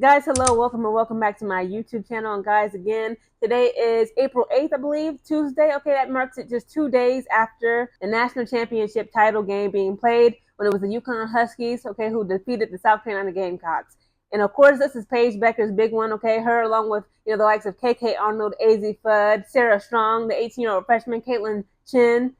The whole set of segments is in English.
Guys, hello, welcome and welcome back to my YouTube channel. And guys, again, today is April 8th, I believe, Tuesday. Okay, that marks it just 2 days after the national championship title game being played when it was the Yukon Huskies, okay, who defeated the South Carolina Gamecocks. And of course, this is Paige Bueckers' big one, okay, her along with, the likes of KK Arnold, AZ Fudd, Sarah Strong, the 18-year-old freshman, Caitlin Chin,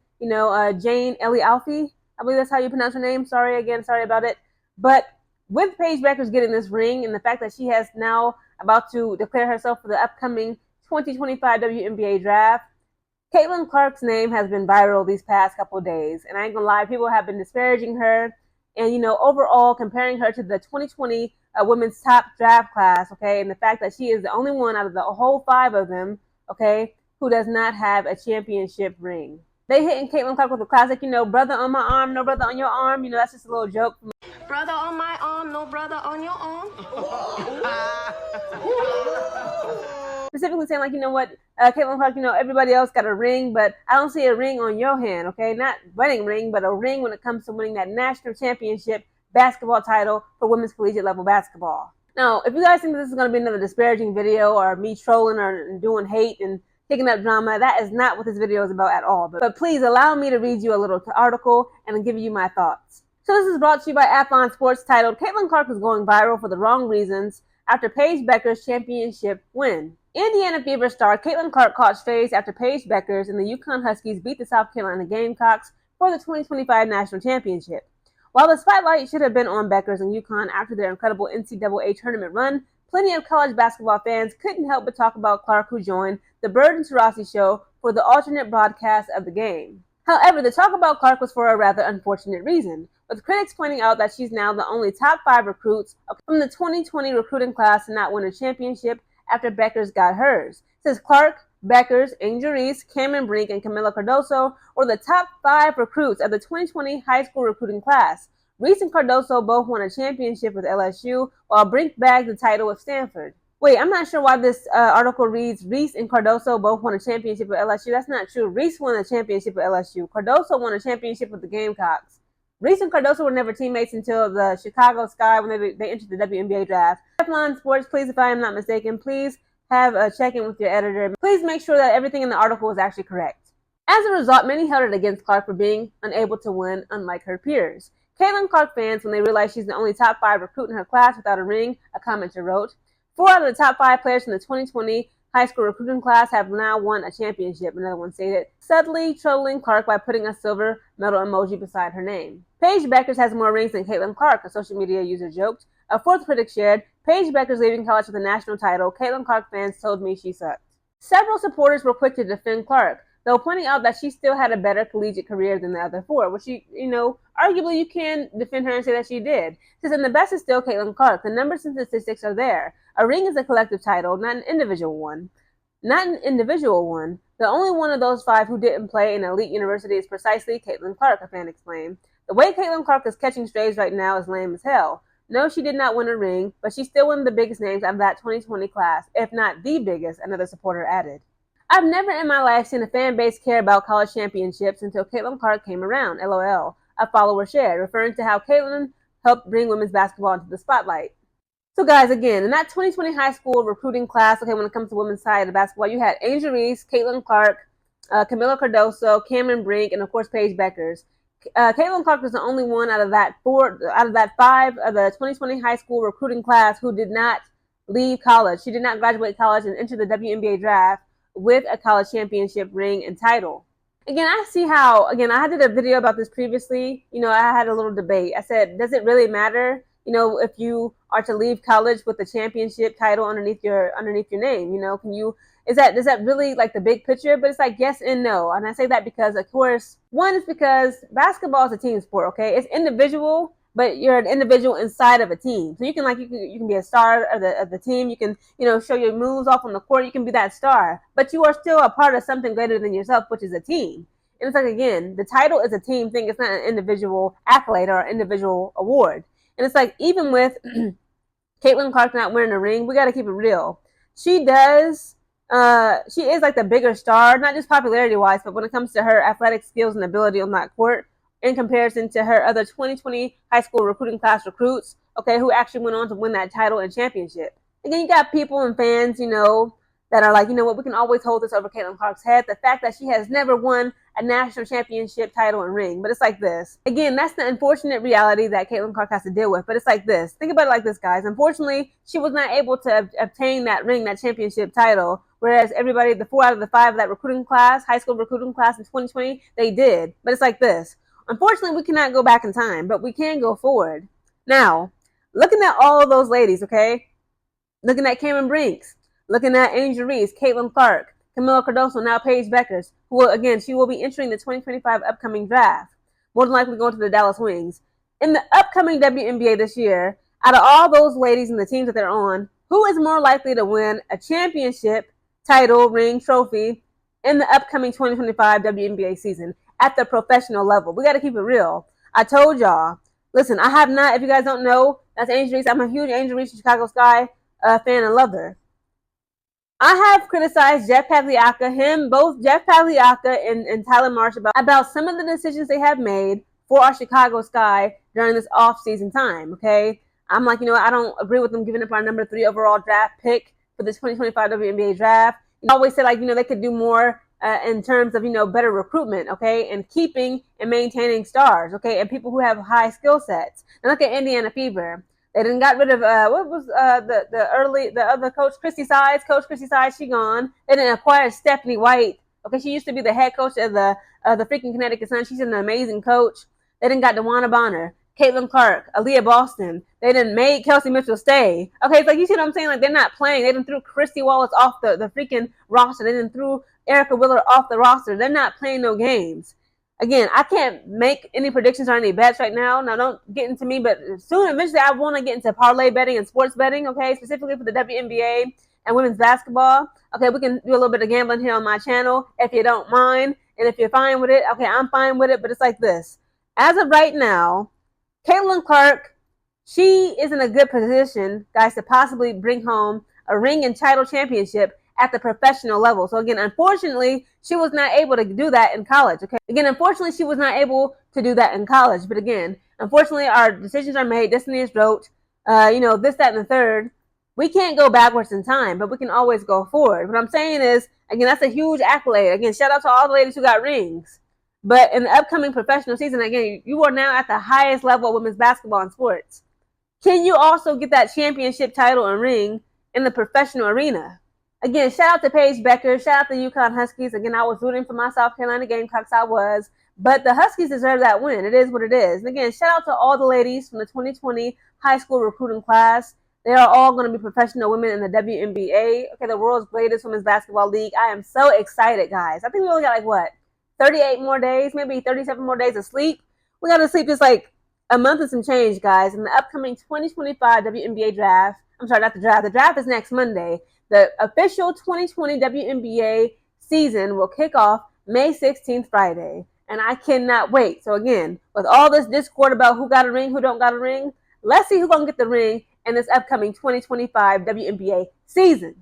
Jane Ellie Alfie. I believe that's how you pronounce her name. Sorry about it. But with Paige Bueckers getting this ring and the fact that she has now about to declare herself for the upcoming 2025 WNBA draft, Caitlin Clark's name has been viral these past couple of days. And I ain't gonna lie, people have been disparaging her and, overall comparing her to the 2020 women's top draft class, okay? And the fact that she is the only one out of the whole five of them, okay, who does not have a championship ring. They hitting Caitlin Clark with a classic, brother on my arm, no brother on your arm. That's just a little joke. Brother on my arm, no brother on your arm. Specifically saying, like, Caitlin Clark, everybody else got a ring, but I don't see a ring on your hand, okay? Not wedding ring, but a ring when it comes to winning that national championship basketball title for women's collegiate level basketball. Now, if you guys think this is going to be another disparaging video or me trolling or doing hate and picking up drama, that is not what this video is about at all. But please allow me to read you a little article and give you my thoughts. So this is brought to you by Athlon Sports, titled "Caitlin Clark is going viral for the wrong reasons after Paige Bueckers' championship win." Indiana Fever star Caitlin Clark caught strays after Paige Bueckers and the Yukon Huskies beat the South Carolina Gamecocks for the 2025 national championship. While the spotlight should have been on Bueckers and Yukon after their incredible NCAA tournament run, plenty of college basketball fans couldn't help but talk about Clark, who joined the Bird and Taurasi show for the alternate broadcast of the game. However, the talk about Clark was for a rather unfortunate reason, with critics pointing out that she's now the only top 5 recruits from the 2020 recruiting class to not win a championship after Bueckers got hers. Since Clark, Bueckers, Angel Reese, Cameron Brink, and Camila Cardoso were the top 5 recruits of the 2020 high school recruiting class. Reese and Cardoso both won a championship with LSU, while Brink bagged the title with Stanford. Wait, I'm not sure why this article reads Reese and Cardoso both won a championship with LSU. That's not true. Reese won a championship with LSU. Cardoso won a championship with the Gamecocks. Reese and Cardoso were never teammates until the Chicago Sky when they entered the WNBA draft. Athlon Sports, please, if I am not mistaken, please have a check-in with your editor. Please make sure that everything in the article is actually correct. As a result, many held it against Clark for being unable to win, unlike her peers. Caitlin Clark fans, when they realized she's the only top 5 recruit in her class without a ring, a commenter wrote, 4 out of the top 5 players from the 2020 high school recruiting class have now won a championship, another one stated, subtly trolling Clark by putting a silver medal emoji beside her name. Paige Bueckers has more rings than Caitlin Clark, a social media user joked. A fourth critic shared, Paige Bueckers leaving college with a national title. Caitlin Clark fans told me she sucked. Several supporters were quick to defend Clark, though pointing out that she still had a better collegiate career than the other 4, which, arguably you can defend her and say that she did. Since the best is still Caitlin Clark. The numbers and statistics are there. A ring is a collective title, not an individual one. The only one of those 5 who didn't play in an elite university is precisely Caitlin Clark, a fan explained. The way Caitlin Clark is catching strays right now is lame as hell. No, she did not win a ring, but she's still one of the biggest names out of that 2020 class, if not the biggest, another supporter added. I've never in my life seen a fan base care about college championships until Caitlin Clark came around, LOL, a follower shared, referring to how Caitlin helped bring women's basketball into the spotlight. So guys, again, in that 2020 high school recruiting class, okay, when it comes to women's side of basketball, you had Angel Reese, Caitlin Clark, Camila Cardoso, Cameron Brink, and of course Paige Bueckers. Caitlin Clark was the only one out of that 5 of the 2020 high school recruiting class who did not leave college. She did not graduate college and enter the WNBA draft with a college championship ring and title. Again, I see how, I did a video about this previously. I had a little debate. I said, does it really matter, if you are to leave college with a championship title underneath your name? Does that really like the big picture? But it's like yes and no. And I say that because, of course, one is because basketball is a team sport, okay? It's individual, but you're an individual inside of a team. So you can be a star of the team. You can, show your moves off on the court. You can be that star, but you are still a part of something greater than yourself, which is a team. And it's like, again, the title is a team thing. It's not an individual accolade or an individual award. And it's like, even with Caitlin Clark not wearing a ring, we got to keep it real. She is like the bigger star, not just popularity wise, but when it comes to her athletic skills and ability on that court in comparison to her other 2020 high school recruiting class recruits. okay, who actually went on to win that title and championship. Again, you got people and fans, that are like, you know what, we can always hold this over Caitlin Clark's head. The fact that she has never won a national championship title and ring. But it's like this. Again, that's the unfortunate reality that Caitlin Clark has to deal with. But it's like this. Think about it like this, guys. Unfortunately, she was not able to obtain that ring, that championship title, whereas everybody, the 4 out of the 5 of that recruiting class, high school recruiting class in 2020, they did. But it's like this. Unfortunately, we cannot go back in time, but we can go forward. Now, looking at all of those ladies, okay? Looking at Cameron Brinks, looking at Angel Reese, Caitlin Clark, Camila Cardoso, now Paige Bueckers, who will, again, she will be entering the 2025 upcoming draft, more than likely going to the Dallas Wings. In the upcoming WNBA this year, out of all those ladies and the teams that they're on, who is more likely to win a championship, title, ring, trophy in the upcoming 2025 WNBA season at the professional level? We got to keep it real. I told y'all. Listen, I have not, if you guys don't know, that's Angel Reese. I'm a huge Angel Reese Chicago Sky fan and lover. I have criticized Jeff Pagliacca, both Jeff Pagliacca and Tyler Marsh about some of the decisions they have made for our Chicago Sky during this off-season time, okay? I'm like, I don't agree with them giving up our number 3 overall draft pick for the 2025 WNBA draft. I always said, like, they could do more in terms of, better recruitment, okay, and keeping and maintaining stars, okay, and people who have high skill sets. And look at Indiana Fever. They didn't got rid of what was the other coach, Christy Sides. Coach Christy Sides, she gone. They didn't acquire Stephanie White. Okay, she used to be the head coach of the freaking Connecticut Sun. She's an amazing coach. They didn't got DeWanna Bonner, Caitlin Clark, Aaliyah Boston. They didn't make Kelsey Mitchell stay. Okay, it's like, you see what I'm saying? Like, they're not playing. They didn't threw Christy Wallace off the freaking roster. They didn't threw Erica Wheeler off the roster. They're not playing no games. Again, I can't make any predictions or any bets right now. Now, don't get into me, but soon, eventually, I want to get into parlay betting and sports betting, okay, specifically for the WNBA and women's basketball. Okay, we can do a little bit of gambling here on my channel if you don't mind. And if you're fine with it, okay, I'm fine with it, but it's like this. As of right now, Caitlin Clark, she is in a good position, guys, to possibly bring home a ring and title championship at the professional level. So again, unfortunately, she was not able to do that in college. Okay. Again, unfortunately, she was not able to do that in college. But again, unfortunately, our decisions are made. Destiny is wrote. This, that, and the third. We can't go backwards in time, but we can always go forward. What I'm saying is, again, that's a huge accolade. Again, shout out to all the ladies who got rings. But in the upcoming professional season, again, you are now at the highest level of women's basketball and sports. Can you also get that championship title and ring in the professional arena? Again, shout out to Paige Bueckers. Shout out to UConn Huskies. Again, I was rooting for my South Carolina Gamecocks. I was. But the Huskies deserve that win. It is what it is. And again, shout out to all the ladies from the 2020 high school recruiting class. They are all going to be professional women in the WNBA. Okay, the world's greatest women's basketball league. I am so excited, guys. I think we only got 38 more days, maybe 37 more days of sleep. We got to sleep just a month and some change, guys. In the upcoming 2025 WNBA draft. I'm sorry, not the draft. The draft is next Monday. The official 2020 WNBA season will kick off May 16th, Friday. And I cannot wait. So again, with all this discord about who got a ring, who don't got a ring, let's see who's going to get the ring in this upcoming 2025 WNBA season.